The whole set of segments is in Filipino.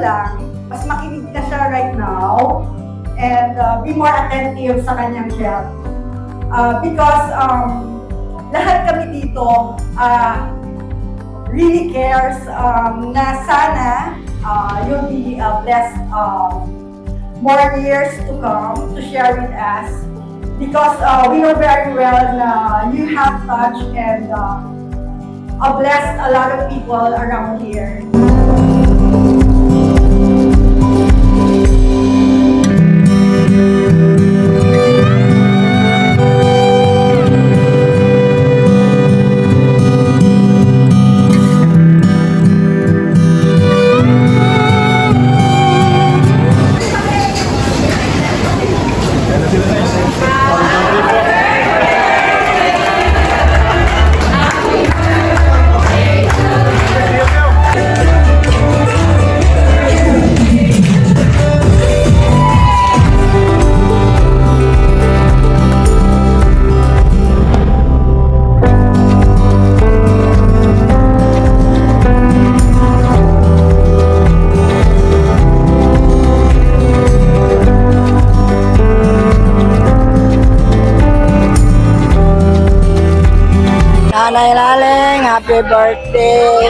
lang, mas makinig na siya right now and be more attentive sa kanyang health. Because lahat kami dito really cares na sana you'll be blessed more years to come to share with us. Because we know very well na you have touched and blessed a lot of people around here. Nanay Laleng, happy birthday!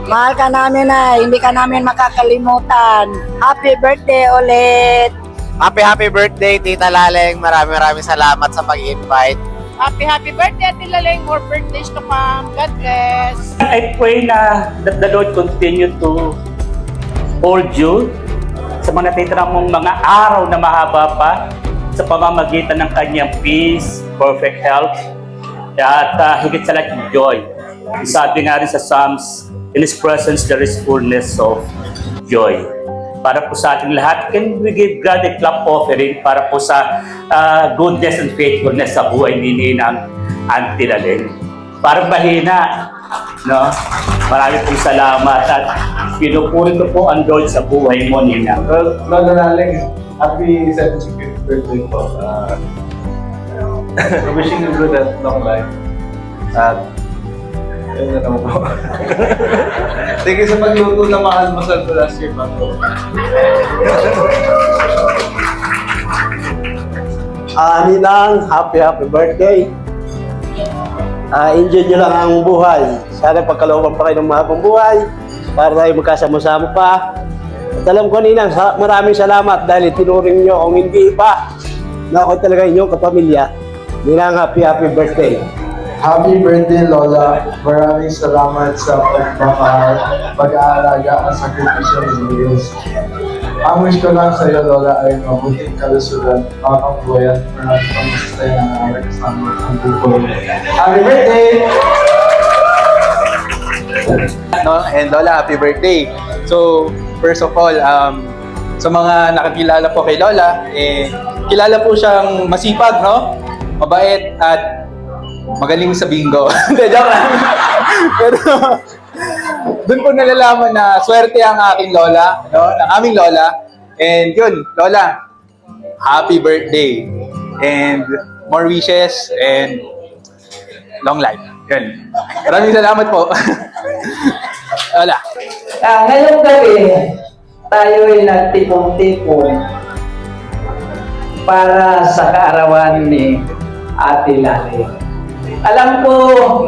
Mahal ka namin na, hindi ka namin makakalimutan. Happy birthday ulit! Happy birthday, Tita Laleng. Maraming salamat sa pag-invite. Happy birthday, Ate Laleng. More birthdays to come. God bless. I pray na that the Lord continue to hold you sa mga natitira mong mga araw na mahaba pa sa pamamagitan ng kanyang peace, perfect health, at higit sa lahat yung joy. Sabi nga rin sa Psalms, in His presence there is fullness of joy. Para po sa ating lahat, can we give God a clap offering para po sa goodness and faithfulness sa buhay ni Ninang Auntie Laleng. Parang mahina, no? Marami pong salamat at pinupuri ko po ang Lord sa buhay mo, Ninang. Lola Laleng, happy 75th birthday po. Wishing you good and long life. At yun na naman po. Thank you sa pagluto ng mga almusal ko last year pa po. Ninang, happy birthday. Enjoy nyo lang ang buhay. Sana pagkalooban pa kayo ng mahabang buhay para tayo magkasama-sama pa. At alam ko, Ninang, maraming salamat dahil tinuring nyo kung hindi pa na ako talaga inyong kapamilya. Ninang, happy birthday. Happy birthday, Lola. Maraming salamat sa pagmamahal, pag-aalaga at sakripisyo ng Diyos. Ang wish ko lang sa iyo, Lola, ay mabuting kalusugan, makakambuhayan, maraming pangustay ng aming kasama ang buhay. Happy birthday! No? And Lola, happy birthday! So, first of all, sa mga nakakilala po kay Lola, kilala po siyang masipag, no? Mabait at magaling sa bingo. Hindi, joke lang. Pero, doon po nalalaman na swerte ang aking lola, no? Ang aming lola. And yun, Lola, happy birthday. And more wishes and long life. Yun. Maraming salamat po. Lola. Ngayong gabi, tayo ay nagtipon-tipon para sa kaarawan ni Ate Laleng. Alam ko,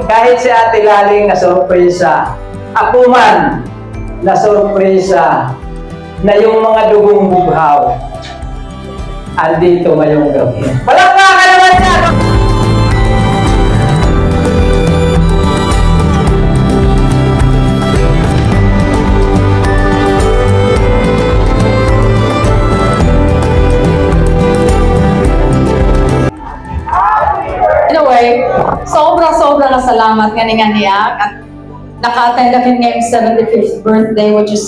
kahit si Ate Laleng na sorpresa, ako man na sorpresa na yung mga dugong bughaw andito ngayong gabi. Palakpakan naman yan! Anyway, sobra na salamat nga niyak at naka-attend kami ngayong 75th birthday, which is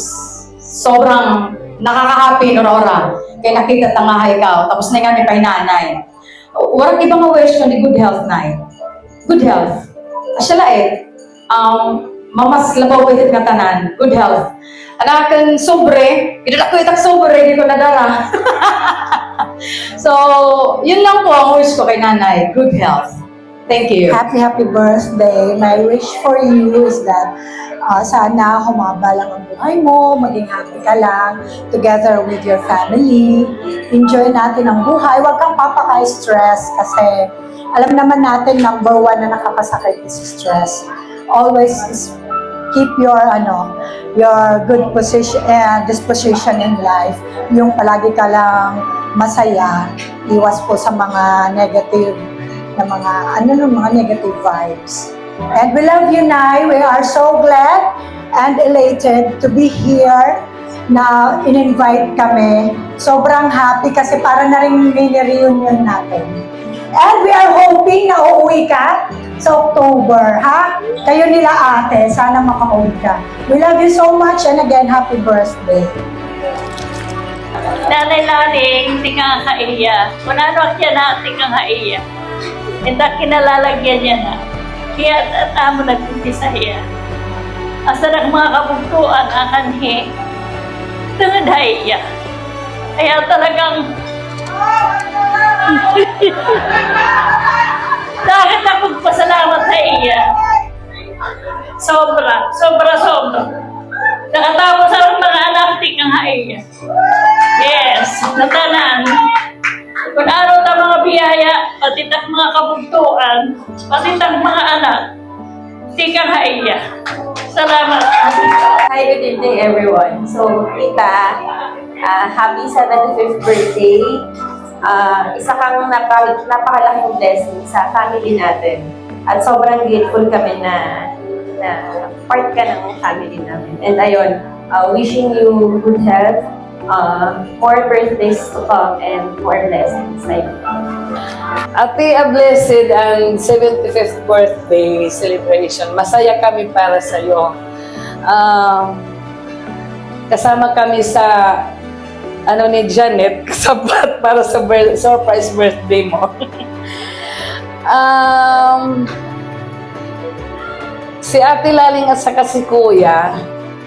sobrang nakaka-happy, Aurora. Kaya nakita tangahay ka, tapos na nga ni kay nanay. Walang ibang wish ko ni good health, nay. Good health. Asya mamas labaw ko nga tanan. Good health. Anakan sobre, idadak ko itak sobre, di ko nadara. So, yun lang po ang wish ko kay nanay. Good health. Thank you. Happy birthday. My wish for you is that sana humaba lang ang buhay mo, maging happy ka lang together with your family. Enjoy natin ang buhay. Huwag kang papaka-stress kasi alam naman natin number 1 na nakakasakit is stress. Always keep your good position disposition in life. Yung palagi ka lang masaya, iwas po sa mga negative na mga negative vibes. And we love you, Nay. We are so glad and elated to be here na in-invite kami. Sobrang happy kasi para na rin mini-reunion natin. And we are hoping na uuwi ka sa October, ha? Kayo nila ate, sana makauwi ka. We love you so much and again, happy birthday. Nanay Laling, hindi ka kaiya. Kung ano siya na, hindi ka kaiya. Hindi kinalalagyan niya na. Kaya tamo nag-umpisa siya. Asa ng mga kabugtuan ang kanhi. Tungod haiya. Kaya talagang bakit ako pasalamat sa iya? Sobra. Nakatapos ang mga anak, tikang haiya. Yes, natanan. Kung ano ta mga biyaya, pati ta mga kabugtuan, pati ta mga anak, tikang haiya. Salamat. Hi, good evening everyone. So, Tita, happy 75th birthday. Isa kang napakalaking blessing sa family natin. At sobrang grateful kami na part ka ng family namin. And ayun, wishing you good health, more birthdays to come, and more blessings. Ate, a blessed and 75th birthday celebration. Masaya kami para sa iyo. Kasama kami sa ni Janet, kasapat para sa surprise birthday mo. Si Ate Laling at saka si Kuya,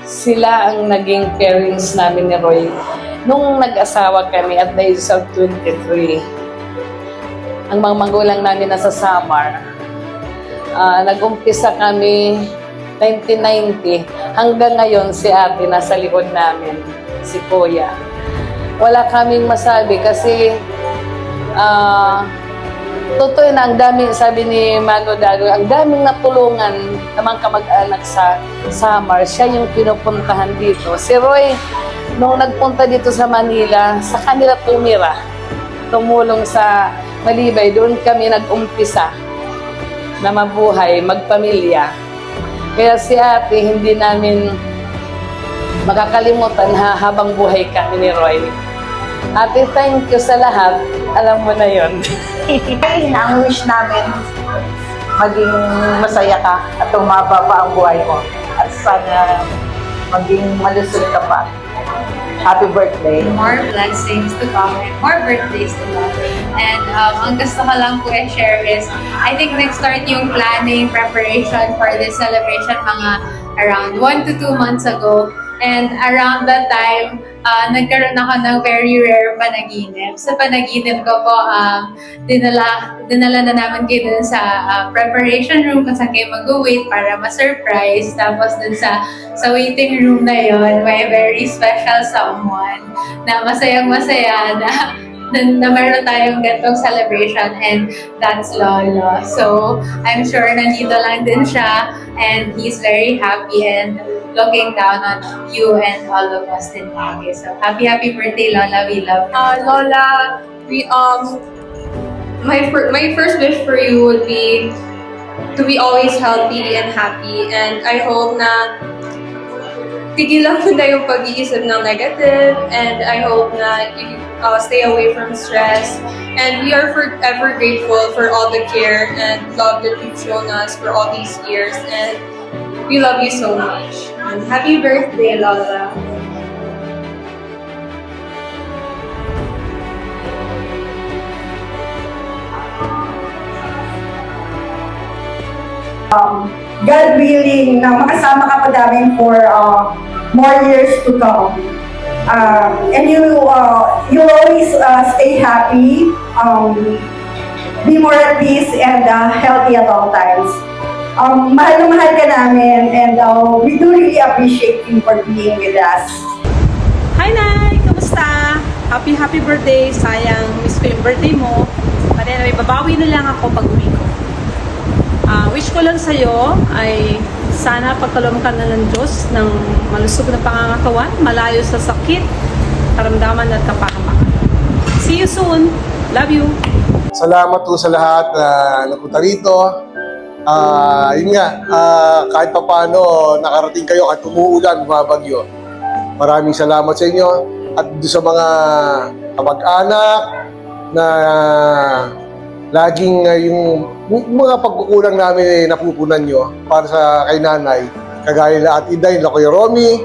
sila ang naging parents namin ni Roy nung nag-asawa kami at the age of 23. Ang mga magulang namin nasa Samar. Nag-umpisa kami 1990. Hanggang ngayon si Ate nasa likod namin, si Kuya. Wala kaming masabi kasi totoo na ang dami, sabi ni Mano Dago, ang daming natulungan namang kamag-anak sa Samar. Siya yung pinupuntahan dito. Si Roy, nung nagpunta dito sa Manila, sa kanila tumira. Tumulong sa Malibay. Doon kami nag-umpisa na mabuhay, magpamilya. Kaya si Ate, hindi namin makakalimutan habang buhay kami ni Roy. Ate, thank you sa lahat. Alam mo na yon. Ang wish namin, maging masaya ka at umaba pa ang buhay mo. At sana maging malusog ka pa. Happy birthday. More blessings to come and more birthdays to come. And ang gusto ko lang po i-share is, I think nag-start yung planning, preparation for this celebration mga around 1 to 2 months ago. And around that time, nagkaroon ako ng very rare panaginip. Sa panaginip ko po, dinala na namin kayo dun sa preparation room kung saan kayo mag-wait para ma-surprise. Tapos dun sa waiting room na yon, may very special someone na masayang-masaya na meron tayong gantong celebration, and that's Lolo. So, I'm sure nandito lang din siya and he's very happy and looking down on you and all of us in Baguio. So, happy birthday, Lola. We love you. Lola, my first wish for you would be to be always healthy and happy, and I hope na tigilan mo na yung pag-iisip ng negative, and I hope na you stay away from stress. And we are forever grateful for all the care and love that you've shown us for all these years, and we love you so much. And happy birthday, Lola. God willing na makasama ka pa namin for more years to come. And you always stay happy. be more at peace and healthy at all times. Mahal na mahal ka namin, and we do really appreciate you for being with us. Hi, Nay! Kamusta? Happy birthday! Sayang, miss ko yung birthday mo. But anyway, babawi na lang ako pag uwi ko. Wish ko lang sa'yo ay sana pagkaloob ka na ng Diyos ng malusog na pangangatawan, malayo sa sakit, karamdaman at kapahamakan. See you soon! Love you! Salamat po sa lahat na napunta rito. Yun nga, kahit pa paano nakarating kayo kahit umuulan, bumabagyo. Maraming salamat sa inyo at doon sa mga kamag-anak na laging yung mga pagkukulang namin ay napupunan nyo para sa kay nanay. Kagaya na Ate Day, Kuya Romy,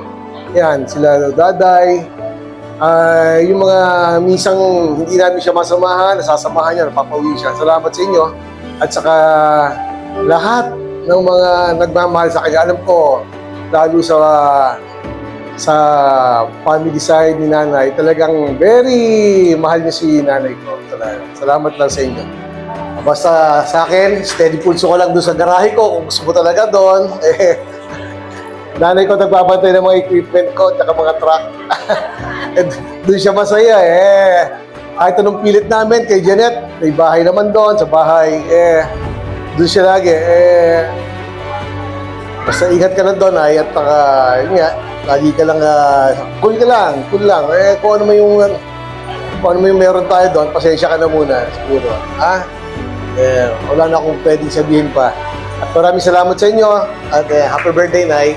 yan, sila Daday. Yung mga misang hindi namin siya masamahan, nasasamahan niya, napapawi siya. Salamat sa inyo. At saka lahat ng mga nagmamahal sa kanya. Alam ko, lalo sa family side ni nanay, talagang very mahal niya si nanay ko. Salamat lang sa inyo. Basta sa akin, steady pulso ko lang doon sa garahe ko. Kung gusto mo talaga doon, nanay ko nagbabantay ng mga equipment ko at mga truck. Doon siya masaya Kahit anong pilit namin kay Janet, may bahay naman doon, sa bahay, doon siya lagi. Basta ingat ka na doon at yun nga, lagi ka lang, cool lang. Kung ano mo yung meron tayo doon, pasensya ka na muna, siguro. Wala na akong pwedeng sabihin pa. At maraming salamat sa inyo at happy birthday, Nay.